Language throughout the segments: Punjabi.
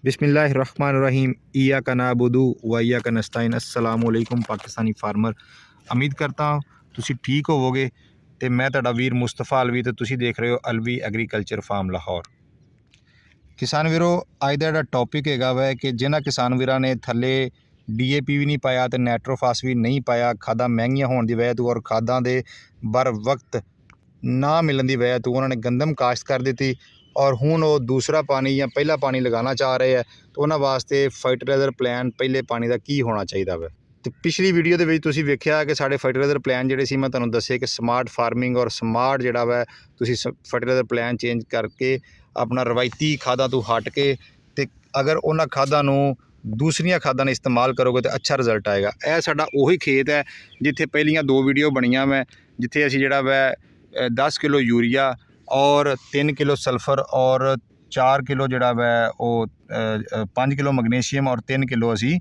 बिस्मिल्लाहिर्रहमानिर्रहीम इय्याका नअबुदु व इय्याका नस्तईन। अस्सलामु अलैकुम पाकिस्तानी फार्मर। उम्मीद करता ਹਾਂ ਤੁਸੀਂ ਠੀਕ ਹੋਵੋਗੇ ਤੇ ਮੈਂ ਤੁਹਾਡਾ ਵੀਰ ਮੁਸਤਫਾ ਅਲਵੀ ਤੇ ਤੁਸੀਂ ਦੇਖ ਰਹੇ ਹੋ ਅਲਵੀ ਐਗਰੀਕਲਚਰ ਫਾਰਮ ਲਾਹੌਰ। ਕਿਸਾਨ ਵੀਰੋ, ਅੱਜ ਦਾ ਜਿਹੜਾ ਟੌਪਿਕ ਹੈਗਾ ਵਾ ਕਿ ਜਿਨ੍ਹਾਂ ਕਿਸਾਨ ਵੀਰਾਂ ਨੇ ਥੱਲੇ DAP ਵੀ ਨਹੀਂ ਪਾਇਆ ਤੇ ਨਾਈਟ੍ਰੋਫਾਸ ਵੀ ਨਹੀਂ ਪਾਇਆ, ਖਾਦਾਂ ਮਹਿੰਗੀਆਂ ਹੋਣ ਦੀ ਵਜ੍ਹਾ ਤੋਂ ਔਰ ਖਾਦਾਂ ਦੇ ਬਰ ਵਕਤ ਨਾ ਮਿਲਣ ਦੀ ਵਜ੍ਹਾ ਤੋਂ ਉਹਨਾਂ ਨੇ ਗੰਦਮ ਕਾਸ਼ਤ ਕਰ ਦਿੱਤੀ और हुण वो दूसरा पानी या पहला पानी लगाना चाह रहे हैं तो उन्होंने वास्ते फर्टिलाइजर प्लान पहले पानी का की होना चाहिए वा। तो पिछली वीडियो के तुसीं वेख्या कि साढ़े फर्टिलाइजर प्लान जिहड़े सी मैं तुहानूं दस्से कि स्मार्ट फार्मिंग और स्मार्ट जिहड़ा वा तुसीं फर्टिलाइजर प्लान चेंज करके अपना रवायती खादां तो हट के ते अगर उन्हां खादां नूं दूसरियां खादां ने इस्तेमाल करोगे तो अच्छा रिजल्ट आएगा। यह साडा उही खेत है जिथे पहलियां दो वीडियो बणियां मैं जिथे असीं जिहड़ा वा 10 किलो यूरिया और 3 किलो सल्फर और 4 किलो जड़ा वै वो 5 किलो मैग्नीशियम और 3 किलो असी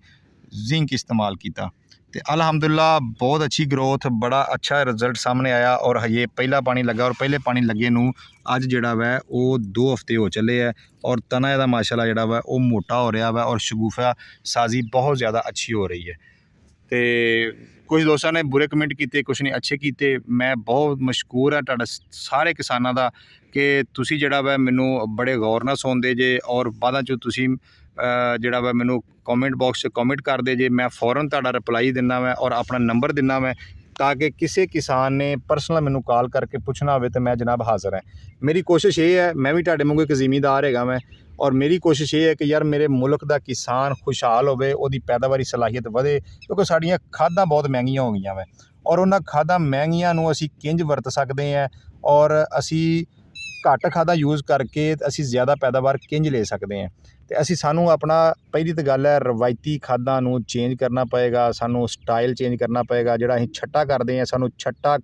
जिंक इस्तेमाल किया तो अल्हम्दुलिल्लाह बहुत अच्छी ग्रोथ, बड़ा अच्छा रिजल्ट सामने आया। और ये पहला पानी लगा और पहले पानी लगे नूं अज जड़ा वै वो 2 हफ्ते हो चले है और तना इहदा माशाल्लाह जड़ा वै वो मोटा हो रहा वै और शगुफा साजी बहुत ज़्यादा अच्छी हो रही है। तो कुछ दोस्तों ने बुरे कमेंट किए, कुछ ने अच्छे किए। मैं बहुत मशहूर है तुहाडा सारे किसानां दा कि तुसी जिहड़ा वा मैनू बड़े गौर नाल सुनदे जे और बादां चों तुसी जिहड़ा वा मैनू कमेंट बॉक्स च कमेंट करदे जे। मैं फौरन तुहाडा रिप्लाई दिंदा मैं और अपना नंबर दिंदा मैं ताकि किसी किसान ने परसनल मैनू कॉल करके पूछना हो तो मैं जनाब हाज़र है। मेरी कोशिश ये है, मैं भी तुहाडे वांगू एक जिमीदार हैगा मैं और मेरी कोशिश ये है कि यार मेरे मुल्क का किसान खुशहाल होवे, ओदी पैदावारी सलाहियत वधे क्योंकि साड़ियाँ खादां बहुत महंगियां हो गईयां वै और उन्हां खादां महंगियां नूं असीं किंज वरत सकते हैं और असीं घट खादां यूज़ करके असीं ज़्यादा पैदावार किंज ले सकते हैं। तो असीं सानू अपना पहली तो गल है रवायती खादां नूं चेंज करना पएगा, सानू स्टाइल चेंज करना पएगा। जिहड़ा असीं छट्टा करते हैं सानू छट्टा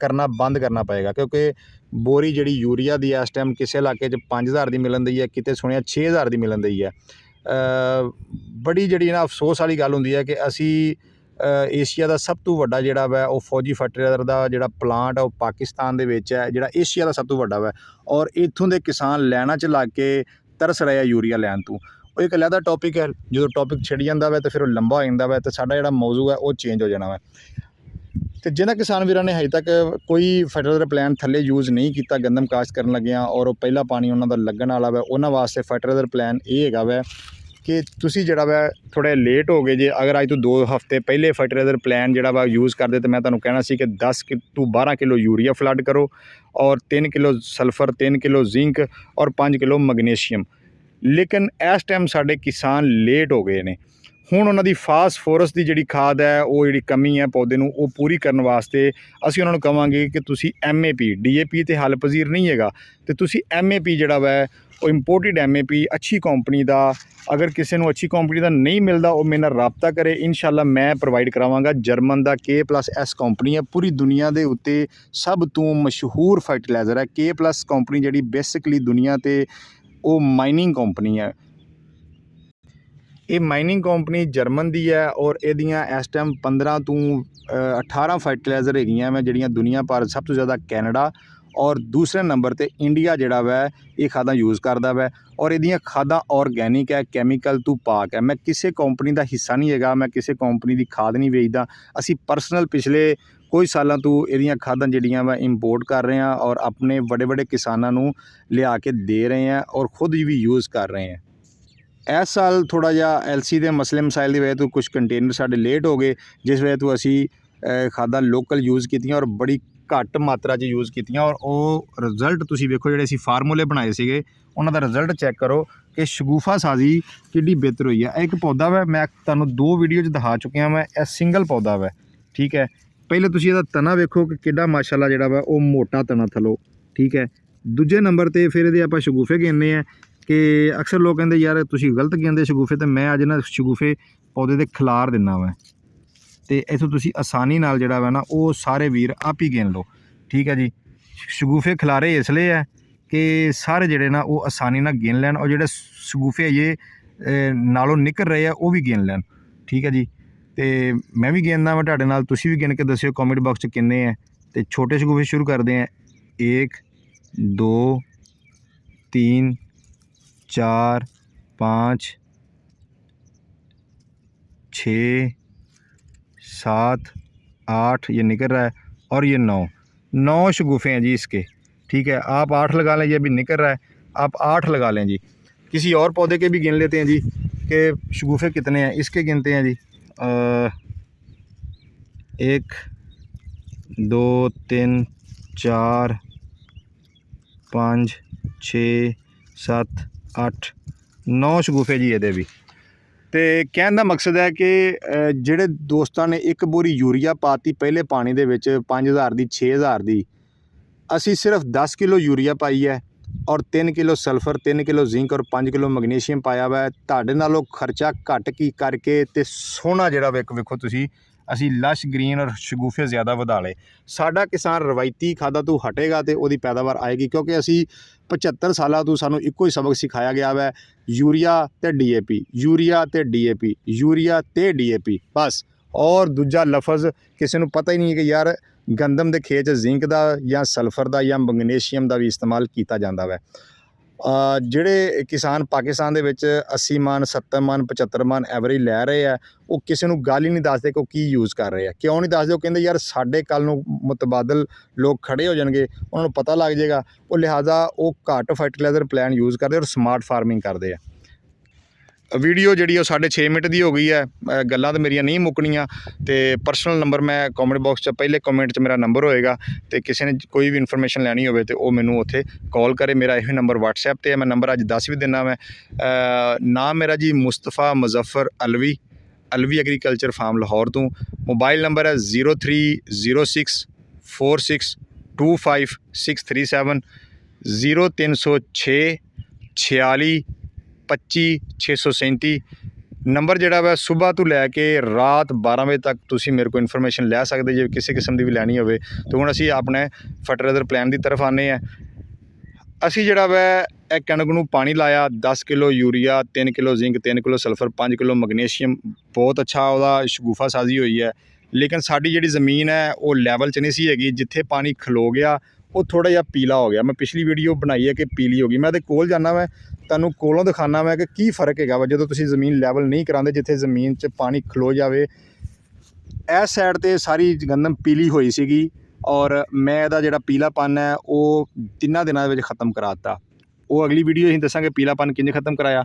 करना बंद करना पएगा क्योंकि बोरी जिहड़ी यूरिया दी इस टाइम किसी इलाके 'च 5000 दी मिलन दी है, किते सुनिया 6000 दी मिलन दी है। बड़ी जिहड़ी ना अफसोस वाली गल हुंदी है कि असीं एशिया का सब तो वड्डा जिहड़ा वै वो फौजी फर्टिलाइजर का जिहड़ा प्लांट है वो पाकिस्तान दे विच है, जिहड़ा एशिया का सब तो वड्डा वै और इत्थों दे किसान लैना च लग के तरस रहे यूरिया लैन तो। वो एक अलहदा टॉपिक है, जो टॉपिक छिड़ जाता वै तो फिर लंबा हो जाता वै तो साडा जिहड़ा मौजू है वो चेंज हो जाना वै। तो जिन्होंने किसान वीरों ने अजे तक कोई फर्टिलाइजर प्लान थले यूज़ नहीं किया गंदम काश्त करन लग्गियां और पहला पानी उन्होंने लगन वाला वै, उन्होंने वास्ते फर्टिलाइजर प्लान ये हैगा वै कि तुसी जिहड़ा वै थोड़े लेट हो गए जे। अगर अज तो 2 हफ्ते पहले फर्टिलाइजर प्लान जिहड़ा वा यूज़ करदे तो मैं तुहानूं कहना सी कि 10 to 12 किलो यूरिया फ्लड करो और 3 किलो सल्फर, 3 किलो जिंक और 5 किलो मैग्नीशियम। लेकिन इस टाइम साडे किसान लेट हो गए ने। हुण उन्हां दी फास्फोरस की जिहड़ी खाद है वो जिहड़ी कमी है पौधे नूं वो पूरी करन वास्ते असीं उन्हां नूं कहांगे कि तुसीं MAP, DAP ते हल पजीर नहीं हैगा तो तुसीं MAP जिहड़ा वै वो इंपोर्टेड MAP अच्छी कंपनी का, अगर किसी नूं अच्छी कंपनी का नहीं मिलता वो मेरे नाल राबता करे, इंशाअल्लाह मैं प्रोवाइड करावांगा। जर्मन का K+S कंपनी है, पूरी दुनिया के उत्ते सब तो मशहूर फर्टिलाइजर है। K+ कंपनी जिहड़ी बेसिकली दुनिया ते वो माइनिंग कंपनी है। ये माइनिंग कंपनी जर्मन दी है और इहदियां इस टाइम 15 to 18 फर्टिलाइजर हैगियां मैं जिहड़ियां दुनिया भर सब तो ज़्यादा कैनेडा और दूसरे नंबर ते इंडिया जिहड़ा वै ये खादां यूज़ करदा वै और इहदियां खादां ऑर्गैनिक है, कैमिकल तो पाक है। मैं किसी कंपनी का हिस्सा नहीं हैगा, मैं किसी कंपनी की खाद नहीं बेचदा। असीं पर्सनल पिछले कुछ सालों तो इहदियां खादां जिहड़ियां वै इंपोर्ट कर रहे हैं और अपने बड़े बड़े किसानां नूं लिया के दे रहे हैं और खुद भी यूज़ कर रहे हैं। इस साल थोड़ा जिहा LC के मसले मसाइल की वजह तो कुछ कंटेनर साढ़े लेट हो गए, जिस वजह तो असी खादां लोकल यूज़ कीतियां और बड़ी घट मात्रा च यूज़ कीतियां और वो रिजल्ट तुसीं वेखो जिहड़े असीं फार्मूले बनाए सीगे उन्हां दा रिजल्ट चैक करो कि शगुफा साजी किड्डी बेहतर हुई है। एक पौधा वै मैं तुहानूं 2 वीडियो च दिखा चुकिया मैं, यह सिंगल पौधा वै, ठीक है। पहले तुसीं इहदा तना वेखो कि किड्डा माशाअल्लाह जिहड़ा वै वो मोटा तना थलो, ठीक है। दूजे नंबर ते फिर इहदे आपां शगुफे गिनने हैं कि अक्सर लोग कहते यार तुसीं गलत गिनदे शगुफे, तो मैं अज ना शगुफे पौधे दे खिलार दिना वै तो इत्थों तुसीं आसानी नाल जिहड़ा वै ना वो सारे वीर आप ही गिन लो, ठीक है जी। शगुफे खिलारे इसलिए है कि सारे जिहड़े ना वो आसानी नाल गिन लैन और जिहड़े शगुफे ये नालों निकल रहे हैं वो भी गिन लैन, ठीक है जी। तो मैं भी गिनदा मैं तुहाडे नाल, तुसीं भी गिन के दस्सिओ कमेंट बॉक्स च किन्ने हैं। तो छोटे शगुफे शुरू करते हैं 1 2 3 4 5 6 7 8 ये निकल रहा है, और ये 9 शगुफ़े हैं जी इसके। ठीक है, आप 8 लगा लें, ये भी निकल रहा है, आप 8 लगा लें जी। किसी और पौधे के भी गिन लेते हैं जी कि शगुफ़े कितने हैं। इसके गिनते हैं जी 1 2 3 4 5 6 7 8 9 शगुफ़े जी ਇਹਦੇ ਵੀ। ਤੇ ਕਹਿਣ ਦਾ ਮਕਸਦ ਹੈ ਕਿ ਜਿਹੜੇ ਦੋਸਤਾਂ ਨੇ ਇੱਕ ਬੋਰੀ ਯੂਰੀਆ ਪਾਤੀ ਪਹਿਲੇ ਪਾਣੀ ਦੇ ਵਿੱਚ 5000 ਦੀ 6000 ਦੀ, ਅਸੀਂ ਸਿਰਫ 10 ਕਿਲੋ ਯੂਰੀਆ ਪਾਈ ਹੈ ਔਰ 3 ਕਿਲੋ ਸਲਫਰ, 3 ਕਿਲੋ ਜ਼ਿੰਕ ਔਰ 5 ਕਿਲੋ ਮੈਗਨੀਸ਼ੀਅਮ ਪਾਇਆ ਵਾ। ਤੁਹਾਡੇ ਨਾਲੋਂ ਖਰਚਾ ਘੱਟ ਕੀ ਕਰਕੇ ਤੇ ਸੋਹਣਾ ਜਿਹੜਾ ਵੇਖੋ ਤੁਸੀਂ, ਅਸੀਂ ਲਸ਼ ਗ੍ਰੀਨ ਔਰ ਸ਼ਗੂਫੇ ਜ਼ਿਆਦਾ ਵਧਾ ਲਏ। ਸਾਡਾ ਕਿਸਾਨ ਰਵਾਇਤੀ ਖਾਦਾਂ ਤੋਂ ਹਟੇਗਾ ਤੇ ਉਹਦੀ ਪੈਦਾਵਾਰ ਆਏਗੀ, ਕਿਉਂਕਿ ਅਸੀਂ 75 ਸਾਲਾਂ ਤੋਂ ਸਾਨੂੰ ਇੱਕੋ ਹੀ ਸਬਕ ਸਿਖਾਇਆ ਗਿਆ ਵਾ, ਯੂਰੀਆ ਤੇ DAP, ਯੂਰੀਆ ਤੇ DAP, ਯੂਰੀਆ ਤੇ DAP ਬਸ। ਔਰ ਦੂਜਾ ਲਫ਼ਜ਼ ਕਿਸੇ ਨੂੰ ਪਤਾ ਹੀ ਨਹੀਂ ਕਿ ਯਾਰ ਗੰਦਮ ਦੇ ਖੇਤ 'ਚ ਜ਼ਿੰਕ ਦਾ ਜਾਂ ਸਲਫਰ ਦਾ ਜਾਂ ਮੈਗਨੀਸ਼ੀਅਮ ਦਾ ਵੀ ਇਸਤੇਮਾਲ ਕੀਤਾ ਜਾਂਦਾ ਵਾ। ਜਿਹੜੇ ਕਿਸਾਨ ਪਾਕਿਸਤਾਨ ਦੇ ਵਿੱਚ 80 ਮਣ 70 ਮਣ 75 ਮਣ ਐਵਰੇਜ ਲੈ ਰਹੇ ਆ, ਉਹ ਕਿਸੇ ਨੂੰ ਗੱਲ ਹੀ ਨਹੀਂ ਦੱਸਦੇ ਕਿ ਉਹ ਕੀ ਯੂਜ਼ ਕਰ ਰਹੇ ਆ। ਕਿਉਂ ਨਹੀਂ ਦੱਸਦੇ? ਉਹ ਕਹਿੰਦੇ ਯਾਰ ਸਾਡੇ ਕੱਲ੍ਹ ਨੂੰ ਮੁਤਬਾਦਲ ਲੋਕ ਖੜੇ ਹੋ ਜਾਣਗੇ, ਉਹਨਾਂ ਨੂੰ ਪਤਾ ਲੱਗ ਜਾਏਗਾ, ਉਹ ਲਿਹਾਜ਼ਾ ਉਹ ਘੱਟ ਫਰਟੀਲਾਈਜ਼ਰ ਪਲਾਨ ਯੂਜ਼ ਕਰਦੇ ਔਰ ਸਮਾਰਟ ਫਾਰਮਿੰਗ ਕਰਦੇ ਆ। ਵੀਡੀਓ ਜਿਹੜੀ ਉਹ 6.5 ਮਿੰਟ ਦੀ ਹੋ ਗਈ ਹੈ। ਗੱਲਾਂ ਤਾਂ ਮੇਰੀਆਂ ਨਹੀਂ ਮੁੱਕਣੀਆਂ, ਤੇ ਪਰਸਨਲ ਨੰਬਰ ਮੈਂ ਕਮੈਂਟ ਬਾਕਸ 'ਚ ਪਹਿਲੇ ਕਮੈਂਟ 'ਚ ਮੇਰਾ ਨੰਬਰ ਹੋਏਗਾ, ਤੇ ਕਿਸੇ ਨੇ ਕੋਈ ਵੀ ਇਨਫੋਰਮੇਸ਼ਨ ਲੈਣੀ ਹੋਵੇ ਤੇ ਉਹ ਮੈਨੂੰ ਉੱਥੇ ਕਾਲ ਕਰੇ। ਮੇਰਾ ਇਹੋ ਨੰਬਰ WhatsApp 'ਤੇ ਹੈ, ਮੈਂ ਨੰਬਰ ਅੱਜ ਦੱਸ ਵੀ ਦਿੰਦਾ। ਮੈਂ ਨਾਮ ਮੇਰਾ ਜੀ ਮੁਸਤਫਾ ਮੁਜ਼ੱਫਰ ਅਲਵੀ ਐਗਰੀਕਲਚਰ ਫਾਰਮ ਲਾਹੌਰ ਤੋਂ। ਮੋਬਾਈਲ ਨੰਬਰ ਹੈ 0306 4625637 0306 46 25 637। ਨੰਬਰ ਜਿਹੜਾ ਵਾ ਸੁਬਾਹ ਤੋਂ ਲੈ ਕੇ ਰਾਤ 12 ਵਜੇ ਤੱਕ ਤੁਸੀਂ ਮੇਰੇ ਕੋਲ ਇਨਫੋਰਮੇਸ਼ਨ ਲੈ ਸਕਦੇ ਜੇ ਕਿਸੇ ਕਿਸਮ ਦੀ ਵੀ ਲੈਣੀ ਹੋਵੇ। ਤੇ ਹੁਣ ਅਸੀਂ ਆਪਣੇ ਫਰਟੀਲਾਈਜ਼ਰ ਪਲਾਨ ਦੀ ਤਰਫ ਆਉਂਦੇ ਹਾਂ। ਅਸੀਂ ਜਿਹੜਾ ਵਾ ਇਹ ਕਣਕ ਨੂੰ ਪਾਣੀ ਲਾਇਆ, 10 kilo urea, 3 kilo zinc, 3 kilo sulphur, 5 kilo magnesium, ਬਹੁਤ ਅੱਛਾ ਉਹਦਾ ਸ਼ਗੂਫਾ ਸਾਜ਼ੀ ਹੋਈ ਹੈ। ਲੇਕਿਨ ਸਾਡੀ ਜਿਹੜੀ ਜ਼ਮੀਨ ਹੈ ਉਹ ਲੈਵਲ 'ਚ ਨਹੀਂ ਸੀ ਹੈਗੀ, ਜਿੱਥੇ ਪਾਣੀ ਖਲੋ ਗਿਆ ਉਹ ਥੋੜ੍ਹਾ ਜਿਹਾ ਪੀਲਾ ਹੋ ਗਿਆ। ਮੈਂ ਪਿਛਲੀ ਵੀਡੀਓ ਬਣਾਈ ਹੈ ਕਿ ਪੀਲੀ ਹੋ ਗਈ। ਮੈਂ ਇਹਦੇ ਕੋਲ ਜਾਂਦਾ ਮੈਂ ਤੁਹਾਨੂੰ ਕੋਲੋਂ ਦਿਖਾਉਂਦਾ ਮੈਂ ਕਿ ਕੀ ਫ਼ਰਕ ਹੈਗਾ ਵਾ ਜਦੋਂ ਤੁਸੀਂ ਜ਼ਮੀਨ ਲੈਵਲ ਨਹੀਂ ਕਰਾਉਂਦੇ, ਜਿੱਥੇ ਜ਼ਮੀਨ 'ਚ ਪਾਣੀ ਖਲੋ ਜਾਵੇ। ਇਸ ਸਾਈਡ 'ਤੇ ਸਾਰੀ ਗੰਦਮ ਪੀਲੀ ਹੋਈ ਸੀਗੀ, ਔਰ ਮੈਂ ਇਹਦਾ ਜਿਹੜਾ ਪੀਲਾਪਨ ਹੈ ਉਹ 3 ਦਿਨਾਂ ਦੇ ਵਿੱਚ ਖ਼ਤਮ ਕਰਾ ਦਿੱਤਾ। ਉਹ ਅਗਲੀ ਵੀਡੀਓ ਅਸੀਂ ਦੱਸਾਂਗੇ ਪੀਲਾਪਨ ਕਿੰਝ ਖ਼ਤਮ ਕਰਾਇਆ।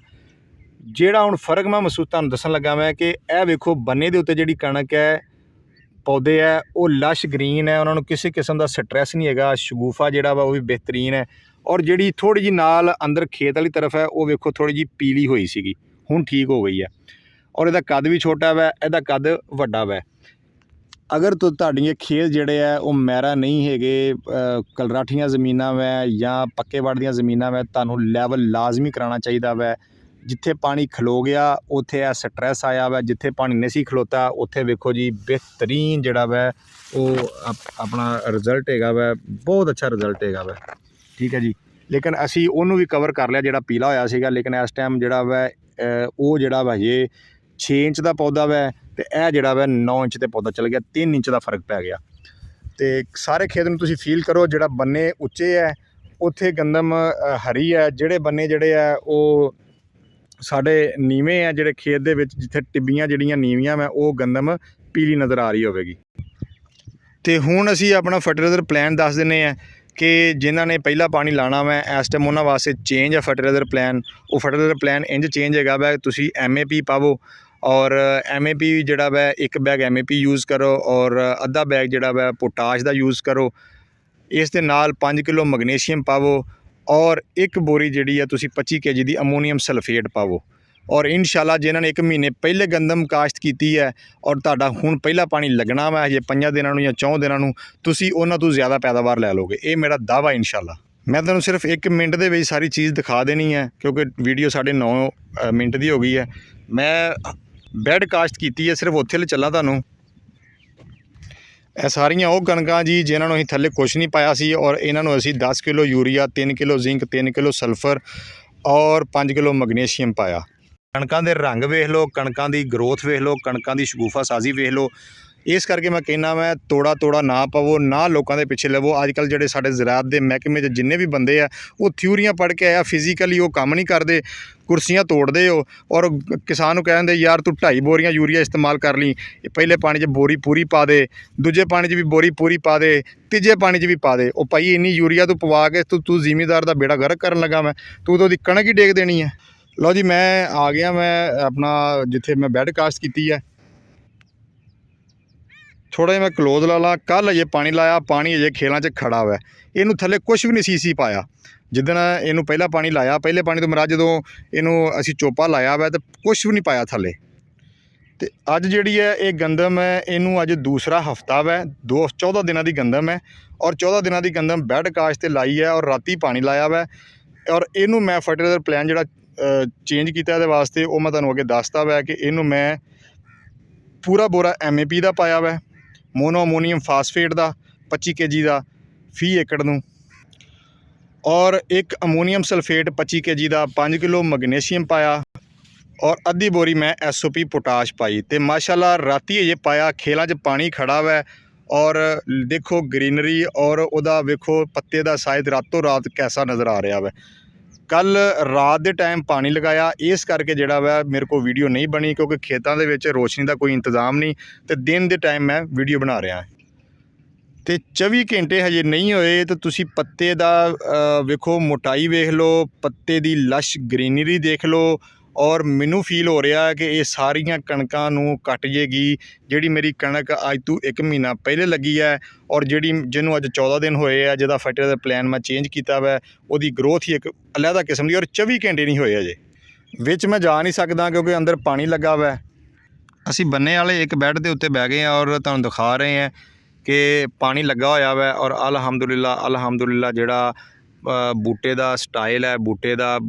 ਜਿਹੜਾ ਹੁਣ ਫ਼ਰਕ ਮੈਂ ਮਹਿਸੂਸ ਤੁਹਾਨੂੰ ਦੱਸਣ ਲੱਗਾ ਮੈਂ ਕਿ ਇਹ ਵੇਖੋ ਬੰਨੇ ਦੇ ਉੱਤੇ ਜਿਹੜੀ ਕਣਕ ਹੈ, ਪੌਦੇ ਹੈ, ਉਹ ਲਸ਼ ਗ੍ਰੀਨ ਹੈ, ਉਹਨਾਂ ਨੂੰ ਕਿਸੇ ਕਿਸਮ ਦਾ ਸਟ੍ਰੈਸ ਨਹੀਂ ਹੈਗਾ। ਸ਼ਗੂਫਾ ਜਿਹੜਾ ਵਾ ਉਹ ਵੀ ਬਿਹਤਰੀਨ ਹੈ, ਔਰ ਜਿਹੜੀ ਥੋੜ੍ਹੀ ਜਿਹੀ ਨਾਲ ਅੰਦਰ ਖੇਤ ਵਾਲੀ ਤਰਫ ਹੈ ਉਹ ਵੇਖੋ ਥੋੜ੍ਹੀ ਜਿਹੀ ਪੀਲੀ ਹੋਈ ਸੀਗੀ, ਹੁਣ ਠੀਕ ਹੋ ਗਈ ਹੈ। ਔਰ ਇਹਦਾ ਕੱਦ ਵੀ ਛੋਟਾ ਵਾ, ਇਹਦਾ ਕੱਦ ਵੱਡਾ ਵਾ। ਅਗਰ ਤੁਹਾਡੀਆਂ ਖੇਤ ਜਿਹੜੇ ਹੈ ਉਹ ਮਹਿਰਾ ਨਹੀਂ ਹੈਗੇ, ਕਲਰਾਠੀਆਂ ਜ਼ਮੀਨਾਂ ਵੈ ਜਾਂ ਪੱਕੇ ਵੜ ਦੀਆਂ ਜ਼ਮੀਨਾਂ ਵੈ, ਤੁਹਾਨੂੰ ਲੈਵਲ ਲਾਜ਼ਮੀ ਕਰਾਉਣਾ ਚਾਹੀਦਾ ਵੈ। ਜਿੱਥੇ ਪਾਣੀ ਖਲੋ ਗਿਆ ਉੱਥੇ ਇਹ ਸਟ੍ਰੈਸ ਆਇਆ ਵਾ, ਜਿੱਥੇ ਪਾਣੀ ਨਹੀਂ ਸੀ ਖਲੋਤਾ ਉੱਥੇ ਵੇਖੋ ਜੀ ਬਿਹਤਰੀਨ ਜਿਹੜਾ ਵੈ ਉਹ ਆਪਣਾ ਰਿਜ਼ਲਟ ਹੈਗਾ ਵੈ, ਬਹੁਤ ਅੱਛਾ ਰਿਜ਼ਲਟ ਹੈਗਾ ਵੈ। ਠੀਕ ਹੈ ਜੀ, ਲੇਕਿਨ ਅਸੀਂ ਉਹਨੂੰ ਵੀ ਕਵਰ ਕਰ ਲਿਆ ਜਿਹੜਾ ਪੀਲਾ ਹੋਇਆ ਸੀਗਾ। ਲੇਕਿਨ ਇਸ ਟਾਈਮ ਜਿਹੜਾ ਵੈ ਉਹ ਜਿਹੜਾ ਵਾ ਇਹ 6 ਇੰਚ ਦਾ ਪੌਦਾ ਵੈ, ਅਤੇ ਇਹ ਜਿਹੜਾ ਵਾ 9 ਇੰਚ 'ਤੇ ਪੌਦਾ ਚਲ ਗਿਆ, 3 ਇੰਚ ਦਾ ਫਰਕ ਪੈ ਗਿਆ। ਅਤੇ ਸਾਰੇ ਖੇਤ ਨੂੰ ਤੁਸੀਂ ਫੀਲ ਕਰੋ, ਜਿਹੜਾ ਬੰਨੇ ਉੱਚੇ ਹੈ ਉੱਥੇ ਗੰਦਮ ਹਰੀ ਹੈ, ਜਿਹੜੇ ਬੰਨੇ ਜਿਹੜੇ ਹੈ ਉਹ ਸਾਡੇ ਨੀਵੇਂ ਹੈ, ਜਿਹੜੇ ਖੇਤ ਦੇ ਵਿੱਚ ਜਿੱਥੇ ਟਿੱਬੀਆਂ ਜਿਹੜੀਆਂ ਨੀਵੀਆਂ ਵਾ ਉਹ ਗੰਦਮ ਪੀਲੀ ਨਜ਼ਰ ਆ ਰਹੀ ਹੋਵੇਗੀ। ਅਤੇ ਹੁਣ ਅਸੀਂ ਆਪਣਾ ਫਰਟੀਲਾਈਜ਼ਰ ਪਲਾਨ ਦੱਸ ਦਿੰਦੇ ਹਾਂ ਕਿ ਜਿਨ੍ਹਾਂ ਨੇ ਪਹਿਲਾ ਪਾਣੀ ਲਾਉਣਾ ਵਾ ਇਸ ਟਾਈਮ ਉਹਨਾਂ ਵਾਸਤੇ ਚੇਂਜ ਹੈ ਫਰਟੀਲਾਈਜ਼ਰ ਪਲਾਨ। ਉਹ ਫਰਟੀਲਾਈਜ਼ਰ ਪਲਾਨ ਇੰਝ ਚੇਂਜ ਹੈਗਾ ਵਾ, ਤੁਸੀਂ MAP ਪਾਵੋ, ਔਰ MAP ਜਿਹੜਾ ਵਾ 1 ਬੈਗ MAP ਯੂਜ਼ ਕਰੋ, ਔਰ ਅੱਧਾ ਬੈਗ ਜਿਹੜਾ ਵਾ ਪੋਟਾਸ਼ ਦਾ ਯੂਜ਼ ਕਰੋ। ਇਸ ਦੇ ਨਾਲ 5 ਕਿਲੋ ਮੈਗਨੀਸ਼ੀਅਮ ਪਾਵੋ, ਔਰ 1 ਬੋਰੀ ਜਿਹੜੀ ਆ ਤੁਸੀਂ 25 kg ਦੀ ਅਮੋਨੀਅਮ ਸਲਫੇਟ ਪਾਵੋ। ਔਰ ਇਨਸ਼ਾਅੱਲਾ ਜਿਨ੍ਹਾਂ ਨੇ 1 ਮਹੀਨੇ ਪਹਿਲੇ ਗੰਦਮ ਕਾਸ਼ਤ ਕੀਤੀ ਹੈ ਔਰ ਤੁਹਾਡਾ ਹੁਣ ਪਹਿਲਾ ਪਾਣੀ ਲੱਗਣਾ ਵਾ ਹਜੇ 5 ਦਿਨਾਂ ਨੂੰ ਜਾਂ 4 ਦਿਨਾਂ ਨੂੰ, ਤੁਸੀਂ ਉਹਨਾਂ ਤੋਂ ਜ਼ਿਆਦਾ ਪੈਦਾਵਾਰ ਲੈ ਲਓਗੇ, ਇਹ ਮੇਰਾ ਦਾਅਵਾ ਇਨਸ਼ਾਅੱਲਾ। ਮੈਂ ਤੁਹਾਨੂੰ ਸਿਰਫ 1 ਮਿੰਟ ਦੇ ਵਿੱਚ ਸਾਰੀ ਚੀਜ਼ ਦਿਖਾ ਦੇਣੀ ਹੈ, ਕਿਉਂਕਿ ਵੀਡੀਓ 9.5 ਮਿੰਟ ਦੀ ਹੋ ਗਈ ਹੈ। ਮੈਂ ਬੈੱਡ ਕਾਸ਼ਤ ਕੀਤੀ ਹੈ, ਸਿਰਫ ਉੱਥੇ ਲੈ ਚੱਲਾਂ ਤੁਹਾਨੂੰ। ਇਹ ਸਾਰੀਆਂ ਉਹ ਕਣਕਾਂ ਜੀ ਜਿਨ੍ਹਾਂ ਨੂੰ ਅਸੀਂ ਥੱਲੇ ਕੁਛ ਨਹੀਂ ਪਾਇਆ ਸੀ, ਔਰ ਇਹਨਾਂ ਨੂੰ ਅਸੀਂ 10 kilo urea, 3 kilo zinc, 3 kilo sulphur ਔਰ 5 ਕਿਲੋ ਮੈਗਨੀਸ਼ੀਅਮ ਪਾਇਆ। ਕਣਕਾਂ ਦੇ ਰੰਗ ਵੇਖ ਲਓ, ਕਣਕਾਂ ਦੀ ਗਰੋਥ ਵੇਖ ਲਓ, ਕਣਕਾਂ ਦੀ ਸ਼ਗੂਫਾ ਸਾਜ਼ੀ ਵੇਖ ਲਓ। ਇਸ ਕਰਕੇ ਮੈਂ ਕਹਿੰਦਾ ਮੈਂ ਤੋੜਾ ਨਾ ਪਵੋ, ਨਾ ਲੋਕਾਂ ਦੇ ਪਿੱਛੇ ਲਵੋ। ਅੱਜ ਕੱਲ੍ਹ ਜਿਹੜੇ ਸਾਡੇ ਜ਼ਰਾਅਤ ਦੇ ਮਹਿਕਮੇ 'ਚ ਜਿੰਨੇ ਵੀ ਬੰਦੇ ਆ ਉਹ ਥਿਊਰੀਆਂ ਪੜ੍ਹ ਕੇ ਆਇਆ, ਫਿਜ਼ੀਕਲੀ ਉਹ ਕੰਮ ਨਹੀਂ ਕਰਦੇ, ਕੁਰਸੀਆਂ ਤੋੜਦੇ ਹੋ ਔਰ ਕਿਸਾਨ ਨੂੰ ਕਹਿੰਦੇ ਯਾਰ ਤੂੰ 2.5 ਬੋਰੀਆਂ ਯੂਰੀਆ ਇਸਤੇਮਾਲ ਕਰ ਲਈ, ਪਹਿਲੇ ਪਾਣੀ 'ਚ ਬੋਰੀ ਪੂਰੀ ਪਾ ਦੇ, ਦੂਜੇ ਪਾਣੀ 'ਚ ਵੀ ਬੋਰੀ ਪੂਰੀ ਪਾ ਦੇ, ਤੀਜੇ ਪਾਣੀ 'ਚ ਵੀ ਪਾ ਦੇ। ਉਹ ਭਾਈ ਇੰਨੀ ਯੂਰੀਆ ਤੂੰ ਪਵਾ ਕੇ ਤੂੰ ਜ਼ਿਮੀਂਦਾਰ ਦਾ ਬੇੜਾ ਗਰਕ ਕਰਨ ਲੱਗਾ, ਤੂੰ ਤਾਂ ਉਹਦੀ ਕਣਕ ਹੀ ਡੇਗ ਦੇਣੀ ਹੈ। ਲਓ ਜੀ ਮੈਂ ਆ ਗਿਆ, ਮੈਂ ਆਪਣਾ ਜਿੱਥੇ ਮੈਂ ਬੈੱਡ ਕਾਸਟ ਕੀਤੀ ਹੈ ਥੋੜ੍ਹਾ ਜਿਹਾ ਮੈਂ ਕਲੋਜ਼ ਲਾ ਲਾ। ਕੱਲ੍ਹ ਅਜੇ ਪਾਣੀ ਲਾਇਆ, ਪਾਣੀ ਅਜੇ ਖੇਲਾਂ 'ਚ ਖੜਾ ਵਾ, ਇਹਨੂੰ ਥੱਲੇ ਕੁਛ ਵੀ ਨਹੀਂ ਸੀ ਪਾਇਆ। ਜਿੱਦਣ ਇਹਨੂੰ ਪਹਿਲਾ ਪਾਣੀ ਲਾਇਆ, ਪਹਿਲੇ ਪਾਣੀ ਤੋਂ ਮਰਾ ਜਦੋਂ ਇਹਨੂੰ ਅਸੀਂ ਚੋਪਾ ਲਾਇਆ ਵਾ ਤਾਂ ਕੁਛ ਵੀ ਨਹੀਂ ਪਾਇਆ ਥੱਲੇ। ਤੇ ਅੱਜ ਜਿਹੜੀ ਹੈ ਇਹ ਗੰਦਮ ਹੈ, ਇਹਨੂੰ ਅੱਜ ਦੂਸਰਾ ਹਫਤਾ ਵਾ, 14 ਦਿਨਾਂ ਦੀ ਗੰਦਮ ਹੈ ਔਰ 14 ਦਿਨਾਂ ਦੀ ਗੰਦਮ ਬੈੱਡ ਕਾਸਟ 'ਤੇ ਲਾਈ ਹੈ ਔਰ ਰਾਤੀ ਪਾਣੀ ਲਾਇਆ ਵਾ। ਔਰ ਇਹਨੂੰ ਮੈਂ ਫਰਟੀਲਾਈਜ਼ਰ ਪਲਾਨ ਜਿਹੜਾ ਚੇਂਜ ਕੀਤਾ ਇਹਦੇ ਵਾਸਤੇ ਉਹ ਮੈਂ ਤੁਹਾਨੂੰ ਅੱਗੇ ਦੱਸਤਾ ਵਾ ਕਿ ਇਹਨੂੰ ਮੈਂ ਪੂਰਾ ਬੋਰਾ MAP ਦਾ ਪਾਇਆ ਵਾ, ਮੋਨੋ ਅਮੋਨੀਅਮ ਫਾਸਫੇਟ ਦਾ 25 kg ਦਾ ਫੀ ਏਕੜ ਨੂੰ, ਔਰ ਇੱਕ ਅਮੋਨੀਅਮ ਸਲਫੇਟ 25 kg ਦਾ 5 ਕਿਲੋ ਮੈਗਨੀਸ਼ੀਅਮ ਪਾਇਆ ਔਰ ਅੱਧੀ ਬੋਰੀ ਮੈਂ SOP ਪੋਟਾਸ਼ ਪਾਈ। ਤੇ ਮਾਸ਼ਾਅੱਲਾ ਰਾਤੀ ਅਜੇ ਪਾਇਆ, ਖੇਲਾਂ 'ਚ ਪਾਣੀ ਖੜਾ ਵਾ ਔਰ ਦੇਖੋ ਗ੍ਰੀਨਰੀ ਔਰ ਉਹਦਾ ਵੇਖੋ ਪੱਤੇ ਦਾ ਸਾਈਜ਼ ਰਾਤੋਂ ਰਾਤ ਕੈਸਾ ਨਜ਼ਰ ਆ ਰਿਹਾ ਵਾ। ਕੱਲ ਰਾਤ ਦੇ ਟਾਈਮ ਪਾਣੀ ਲਗਾਇਆ, ਇਸ ਕਰਕੇ ਜਿਹੜਾ ਵਾ ਮੇਰੇ ਕੋਲ ਵੀਡੀਓ ਨਹੀਂ ਬਣੀ ਕਿਉਂਕਿ ਖੇਤਾਂ ਦੇ ਵਿੱਚ ਰੋਸ਼ਨੀ ਦਾ ਕੋਈ ਇੰਤਜ਼ਾਮ ਨਹੀਂ ਤੇ ਦਿਨ ਦੇ ਟਾਈਮ ਮੈਂ ਵੀਡੀਓ ਬਣਾ ਰਿਹਾ। ਤੇ 24 ਘੰਟੇ ਹਜੇ ਨਹੀਂ ਹੋਏ ਤੇ ਤੁਸੀਂ ਪੱਤੇ ਦਾ ਵੇਖੋ ਮੋਟਾਈ ਵੇਖ ਲਓ, ਪੱਤੇ ਦੀ ਲਸ਼ ਗ੍ਰੀਨਰੀ ਦੇਖ ਲਓ ਔਰ ਮੈਨੂੰ ਫੀਲ ਹੋ ਰਿਹਾ ਕਿ ਇਹ ਸਾਰੀਆਂ ਕਣਕਾਂ ਨੂੰ ਕੱਟ ਜੇਗੀ। ਜਿਹੜੀ ਮੇਰੀ ਕਣਕ ਅੱਜ ਤੋਂ 1 ਮਹੀਨਾ ਪਹਿਲੇ ਲੱਗੀ ਹੈ ਔਰ ਜਿਹਨੂੰ ਅੱਜ 14 ਦਿਨ ਹੋਏ ਆ, ਜਿਹਦਾ ਫਰਟੀਲਾਈਜ਼ਰ ਪਲਾਨ ਮੈਂ ਚੇਂਜ ਕੀਤਾ ਵਾ, ਉਹਦੀ ਗਰੋਥ ਹੀ ਇੱਕ ਅਲੱਗਾ ਕਿਸਮ ਦੀ ਔਰ 24 ਘੰਟੇ ਨਹੀਂ ਹੋਏ ਅਜੇ। ਵਿੱਚ ਮੈਂ ਜਾ ਨਹੀਂ ਸਕਦਾ ਕਿਉਂਕਿ ਅੰਦਰ ਪਾਣੀ ਲੱਗਾ ਵਾ। ਅਸੀਂ ਬੰਨੇ ਵਾਲੇ ਇੱਕ ਬੈੱਡ ਦੇ ਉੱਤੇ ਬਹਿ ਗਏ ਹਾਂ ਔਰ ਤੁਹਾਨੂੰ ਦਿਖਾ ਰਹੇ ਹਾਂ ਕਿ ਪਾਣੀ ਲੱਗਾ ਹੋਇਆ ਵਾ ਔਰ ਅਲਹਮਦੁਲਿਲਾ ਜਿਹੜਾ ਬੂਟੇ ਦਾ ਸਟਾਈਲ ਹੈ, ਬੂਟੇ ਦਾ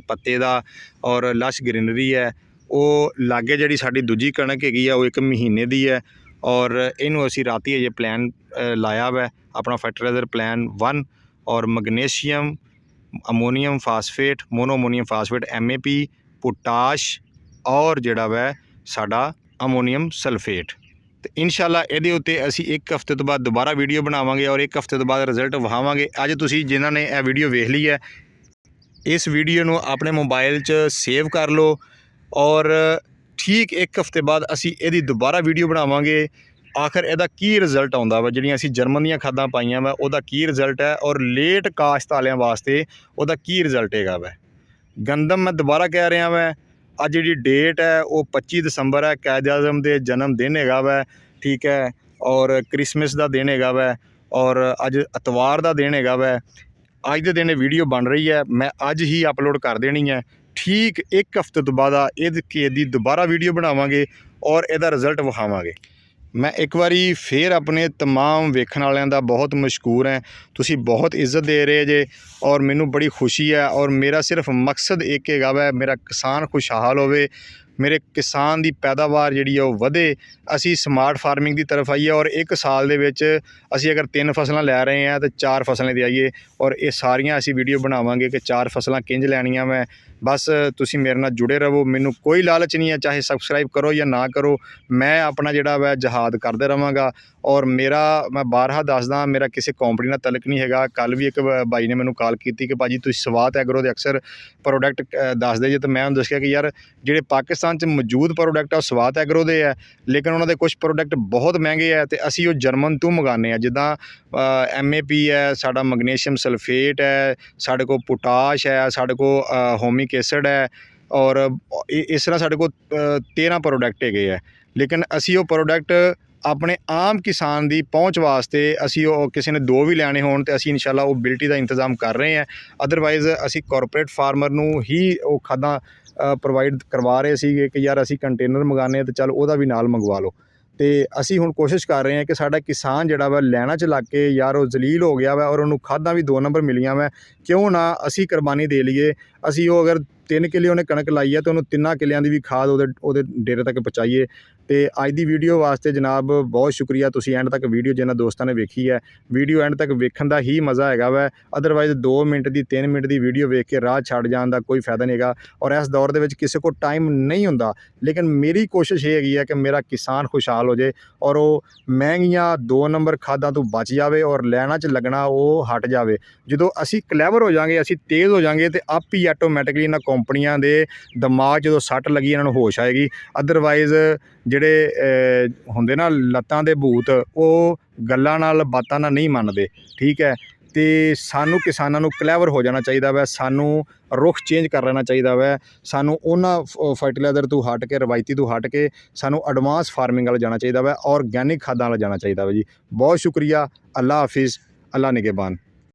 ਪੱਤੇ ਦਾ ਔਰ ਲਸ਼ ਗ੍ਰੀਨਰੀ ਹੈ। ਉਹ ਲਾਗੇ ਜਿਹੜੀ ਸਾਡੀ ਦੂਜੀ ਕਣਕ ਹੈਗੀ ਆ ਉਹ 1 ਮਹੀਨੇ ਦੀ ਹੈ ਔਰ ਇਹਨੂੰ ਅਸੀਂ ਰਾਤੀ ਅਜੇ ਪਲਾਨ ਲਾਇਆ ਵਾ ਆਪਣਾ ਫਰਟੀਲਾਈਜ਼ਰ ਪਲਾਨ 1 ਔਰ magnesium, ammonium phosphate, mono ammonium phosphate, MAP, potash ਔਰ ਜਿਹੜਾ ਵਾ ਸਾਡਾ ਅਮੋਨੀਅਮ ਸਲਫੇਟ। ਤੇ ਇਨਸ਼ਾਅੱਲਾ ਇਹਦੇ ਉੱਤੇ ਅਸੀਂ 1 ਹਫ਼ਤੇ ਤੋਂ ਬਾਅਦ ਦੁਬਾਰਾ ਵੀਡੀਓ ਬਣਾਵਾਂਗੇ ਔਰ 1 ਹਫ਼ਤੇ ਤੋਂ ਬਾਅਦ ਰਿਜ਼ਲਟ ਵਿਖਾਵਾਂਗੇ। ਅੱਜ ਤੁਸੀਂ ਜਿਨ੍ਹਾਂ ਨੇ ਇਹ ਵੀਡੀਓ ਵੇਖ ਲਈ ਹੈ, ਇਸ ਵੀਡੀਓ ਨੂੰ ਆਪਣੇ ਮੋਬਾਈਲ 'ਚ ਸੇਵ ਕਰ ਲਓ ਔਰ ਠੀਕ 1 ਹਫ਼ਤੇ ਬਾਅਦ ਅਸੀਂ ਇਹਦੀ ਦੁਬਾਰਾ ਵੀਡੀਓ ਬਣਾਵਾਂਗੇ। ਆਖਰ ਇਹਦਾ ਕੀ ਰਿਜ਼ਲਟ ਆਉਂਦਾ ਵਾ, ਜਿਹੜੀਆਂ ਅਸੀਂ ਜਰਮਨ ਦੀਆਂ ਖਾਦਾਂ ਪਾਈਆਂ ਵਾ ਉਹਦਾ ਕੀ ਰਿਜ਼ਲਟ ਹੈ ਔਰ ਲੇਟ ਕਾਸ਼ਤ ਵਾਲਿਆਂ ਵਾਸਤੇ ਉਹਦਾ ਕੀ ਰਿਜ਼ਲਟ ਹੈਗਾ ਵਾ। ਗੰਦਮ ਮੈਂ ਦੁਬਾਰਾ ਕਹਿ ਰਿਹਾ ਵਾ, ਅੱਜ ਜਿਹੜੀ ਡੇਟ ਹੈ ਉਹ 25 ਦਸੰਬਰ ਹੈ, ਕਾਇਦ ਆਜ਼ਮ ਦੇ ਜਨਮ ਦਿਨ ਹੈਗਾ ਵਾ, ਠੀਕ ਹੈ, ਔਰ ਕ੍ਰਿਸਮਸ ਦਾ ਦਿਨ ਹੈਗਾ ਵਾ ਔਰ ਅੱਜ ਐਤਵਾਰ ਦਾ ਦਿਨ ਹੈਗਾ ਵਾ। ਅੱਜ ਦੇ ਦਿਨ ਇਹ ਵੀਡੀਓ ਬਣ ਰਹੀ ਹੈ, ਮੈਂ ਅੱਜ ਹੀ ਅਪਲੋਡ ਕਰ ਦੇਣੀ ਹੈ। ਠੀਕ 1 ਹਫ਼ਤੇ ਤੋਂ ਬਾਅਦ ਇਹਦੀ ਦੁਬਾਰਾ ਵੀਡੀਓ ਬਣਾਵਾਂਗੇ ਔਰ ਇਹਦਾ ਰਿਜ਼ਲਟ ਵਿਖਾਵਾਂਗੇ। ਮੈਂ ਇੱਕ ਵਾਰੀ ਫੇਰ ਆਪਣੇ ਤਮਾਮ ਵੇਖਣ ਵਾਲਿਆਂ ਦਾ ਬਹੁਤ ਮਸ਼ਕੂਰ ਹੈ, ਤੁਸੀਂ ਬਹੁਤ ਇੱਜ਼ਤ ਦੇ ਰਹੇ ਜੇ ਔਰ ਮੈਨੂੰ ਬੜੀ ਖੁਸ਼ੀ ਹੈ ਔਰ ਮੇਰਾ ਸਿਰਫ ਮਕਸਦ ਇੱਕ ਹੈਗਾ ਵਾ, ਮੇਰਾ ਕਿਸਾਨ ਖੁਸ਼ਹਾਲ ਹੋਵੇ, ਮੇਰੇ ਕਿਸਾਨ ਦੀ ਪੈਦਾਵਾਰ ਜਿਹੜੀ ਹੈ ਉਹ ਵਧੇ, ਅਸੀਂ ਸਮਾਰਟ ਫਾਰਮਿੰਗ ਦੀ ਤਰਫ ਆਈਏ ਔਰ 1 ਸਾਲ ਦੇ ਵਿੱਚ ਅਸੀਂ ਅਗਰ 3 ਫਸਲਾਂ ਲੈ ਰਹੇ ਹਾਂ ਤਾਂ 4 ਫਸਲਾਂ 'ਤੇ ਆਈਏ ਔਰ ਇਹ ਸਾਰੀਆਂ ਅਸੀਂ ਵੀਡੀਓ ਬਣਾਵਾਂਗੇ ਕਿ 4 ਫਸਲਾਂ ਕਿੰਝ ਲੈਣੀਆਂ ਮੈਂ। ਬਸ ਤੁਸੀਂ ਮੇਰੇ ਨਾਲ ਜੁੜੇ ਰਹੋ, ਮੈਨੂੰ ਕੋਈ ਲਾਲਚ ਨਹੀਂ ਹੈ, ਚਾਹੇ ਸਬਸਕ੍ਰਾਈਬ ਕਰੋ ਜਾਂ ਨਾ ਕਰੋ, ਮੈਂ ਆਪਣਾ ਜਿਹੜਾ ਵਾ ਜਹਾਦ ਕਰਦੇ ਰਹਾਂਗਾ ਔਰ ਮੈਂ ਬਾਰਹਾ ਦੱਸਦਾ, ਮੇਰਾ ਕਿਸੇ ਕੰਪਨੀ ਨਾਲ ਤਲਕ ਨਹੀਂ ਹੈਗਾ। ਕੱਲ੍ਹ ਵੀ ਇੱਕ ਬਾਈ ਨੇ ਮੈਨੂੰ ਕਾਲ ਕੀਤੀ ਕਿ ਭਾਜੀ ਤੁਸੀਂ ਸਵਾਤ ਐਗਰੋ ਦੇ ਅਕਸਰ ਪ੍ਰੋਡਕਟ ਦੱਸਦੇ ਜੇ, ਤਾਂ ਮੈਂ ਉਹਨੂੰ ਦੱਸਿਆ ਕਿ ਯਾਰ ਜਿਹੜੇ ਪਾਕਿਸਤਾਨ 'ਚ ਮੌਜੂਦ ਪ੍ਰੋਡਕਟ ਆ ਉਹ ਸਵਾਤ ਐਗਰੋ ਦੇ ਹੈ, ਲੇਕਿਨ ਉਹਨਾਂ ਦੇ ਕੁਝ ਪ੍ਰੋਡਕਟ ਬਹੁਤ ਮਹਿੰਗੇ ਹੈ ਤੇ ਅਸੀਂ ਉਹ ਜਰਮਨ ਤੋਂ ਮੰਗਾਉਂਦੇ ਹਾਂ। ਜਿੱਦਾਂ MAP ਹੈ, ਸਾਡਾ ਮੈਗਨੀਸ਼ੀਅਮ ਸਲਫੇਟ ਹੈ, ਸਾਡੇ ਕੋਲ ਪੋਟਾਸ਼ ਹੈ, ਸਾਡੇ ਕੋਲ ਹੋਮਿਕ ਐਸਿਡ ਹੈ ਔਰ ਇਸ ਤਰ੍ਹਾਂ ਸਾਡੇ ਕੋਲ 13 ਪ੍ਰੋਡਕਟ ਹੈਗੇ ਹੈ, ਲੇਕਿਨ ਅਸੀਂ ਉਹ ਪ੍ਰੋਡਕਟ ਆਪਣੇ ਆਮ ਕਿਸਾਨ ਦੀ ਪਹੁੰਚ ਵਾਸਤੇ ਅਸੀਂ ਉਹ ਕਿਸੇ ਨੇ 2 ਵੀ ਲੈਣੇ ਹੋਣ ਤਾਂ ਅਸੀਂ ਇਨਸ਼ਾਅੱਲਾ ਉਹ ਬਿਲਟੀ ਦਾ ਇੰਤਜ਼ਾਮ ਕਰ ਰਹੇ ਹਾਂ। ਅਦਰਵਾਈਜ਼ ਅਸੀਂ ਕਾਰਪੋਰੇਟ ਫਾਰਮਰ ਨੂੰ ਹੀ ਉਹ ਖਾਦਾਂ ਪ੍ਰੋਵਾਈਡ ਕਰਵਾ ਰਹੇ ਸੀਗੇ ਕਿ ਯਾਰ ਅਸੀਂ ਕੰਟੇਨਰ ਮੰਗਾਉਂਦੇ ਹਾਂ ਤਾਂ ਚੱਲ ਉਹਦਾ ਵੀ ਨਾਲ ਮੰਗਵਾ ਲਓ। ਤੇ ਅਸੀਂ ਹੁਣ ਕੋਸ਼ਿਸ਼ ਕਰ ਰਹੇ ਹਾਂ ਕਿ ਸਾਡਾ ਕਿਸਾਨ ਜਿਹੜਾ ਵਾ ਲੈਣਾ 'ਚ ਲੱਗ ਕੇ ਯਾਰ ਉਹ ਜ਼ਲੀਲ ਹੋ ਗਿਆ ਵਾ ਔਰ ਉਹਨੂੰ ਖਾਦਾਂ ਵੀ 2 ਨੰਬਰ ਮਿਲੀਆਂ ਵਾ, ਕਿਉਂ ਨਾ ਅਸੀਂ ਕੁਰਬਾਨੀ ਦੇ ਲਈਏ। ਅਸੀਂ ਉਹ ਅਗਰ 3 ਕਿੱਲੇ ਉਹਨੇ ਕਣਕ ਲਾਈ ਹੈ, ਤੇ ਉਹਨੂੰ 3 ਕਿੱਲਿਆਂ ਦੀ ਵੀ ਖਾਦ ਉਹਦੇ ਡੇਰੇ ਤੱਕ ਪਹੁੰਚਾਈਏ। ਤੇ ਅੱਜ ਦੀ ਵੀਡੀਓ ਵਾਸਤੇ ਜਨਾਬ ਬਹੁਤ ਸ਼ੁਕਰੀਆ, ਤੁਸੀਂ ਐਂਡ ਤੱਕ ਵੀਡੀਓ ਜਿਨ੍ਹਾਂ ਦੋਸਤਾਂ ਨੇ ਵੇਖੀ ਹੈ। ਵੀਡੀਓ ਐਂਡ ਤੱਕ ਵੇਖਣ ਦਾ ਹੀ ਮਜ਼ਾ ਹੈਗਾ ਵੈ, ਅਦਰਵਾਈਜ਼ 2 ਮਿੰਟ ਦੀ 3 ਮਿੰਟ ਦੀ ਵੀਡੀਓ ਵੇਖ ਕੇ ਰਾਹ ਛੱਡ ਜਾਣ ਦਾ ਕੋਈ ਫਾਇਦਾ ਨਹੀਂ ਹੈਗਾ। ਔਰ ਇਸ ਦੌਰ ਦੇ ਵਿੱਚ ਕਿਸੇ ਕੋਲ ਟਾਈਮ ਨਹੀਂ ਹੁੰਦਾ, ਲੇਕਿਨ ਮੇਰੀ ਕੋਸ਼ਿਸ਼ ਇਹ ਹੈਗੀ ਹੈ ਕਿ ਮੇਰਾ ਕਿਸਾਨ ਖੁਸ਼ਹਾਲ ਹੋ ਜਾਏ ਔਰ ਉਹ ਮਹਿੰਗੀਆਂ 2 ਨੰਬਰ ਖਾਦਾਂ ਤੋਂ ਬਚ ਜਾਵੇ ਔਰ ਲੈਣਾ 'ਚ ਲੱਗਣਾ ਉਹ ਹਟ ਜਾਵੇ। ਜਦੋਂ ਅਸੀਂ ਕਲੈਵਰ ਹੋ ਜਾਵਾਂਗੇ, ਅਸੀਂ ਤੇਜ਼ ਹੋ ਜਾਵਾਂਗੇ, ਤੇ ਆਪ ਹੀ ਆਟੋਮੈਟਿਕਲੀ ਇਹਨਾਂ ਕੰਪਨੀਆਂ ਦੇ ਦਿਮਾਗ ਜਦੋਂ ਸੱਟ ਲੱਗੀ ਇਹਨਾਂ ਨੂੰ ਹੋਸ਼ ਆਏਗੀ। ਅਦਰਵਾਈਜ਼ ਜਿਹੜੇ ਹੁੰਦੇ ਨਾ ਲੱਤਾਂ ਦੇ ਭੂਤ, ਉਹ ਗੱਲਾਂ ਨਾਲ ਬਾਤਾਂ ਨਾਲ ਨਹੀਂ ਮੰਨਦੇ, ਠੀਕ ਹੈ। ਅਤੇ ਸਾਨੂੰ ਕਿਸਾਨਾਂ ਨੂੰ ਕਲੈਵਰ ਹੋ ਜਾਣਾ ਚਾਹੀਦਾ ਵੈ, ਸਾਨੂੰ ਰੁੱਖ ਚੇਂਜ ਕਰ ਲੈਣਾ ਚਾਹੀਦਾ ਵੈ, ਸਾਨੂੰ ਉਹਨਾਂ ਫਰਟੀਲਾਈਜ਼ਰ ਤੋਂ ਹਟ ਕੇ, ਰਵਾਇਤੀ ਤੋਂ ਹਟ ਕੇ ਸਾਨੂੰ ਐਡਵਾਂਸ ਫਾਰਮਿੰਗ ਵੱਲ ਜਾਣਾ ਚਾਹੀਦਾ ਵੈ, ਔਰਗੈਨਿਕ ਖਾਦਾਂ ਵੱਲ ਜਾਣਾ ਚਾਹੀਦਾ ਵੈ ਜੀ। ਬਹੁਤ ਸ਼ੁਕਰੀਆ, ਅੱਲਾ ਹਾਫਿਜ਼, ਅੱਲਾ ਨਿਗਹਿਬਾਨ।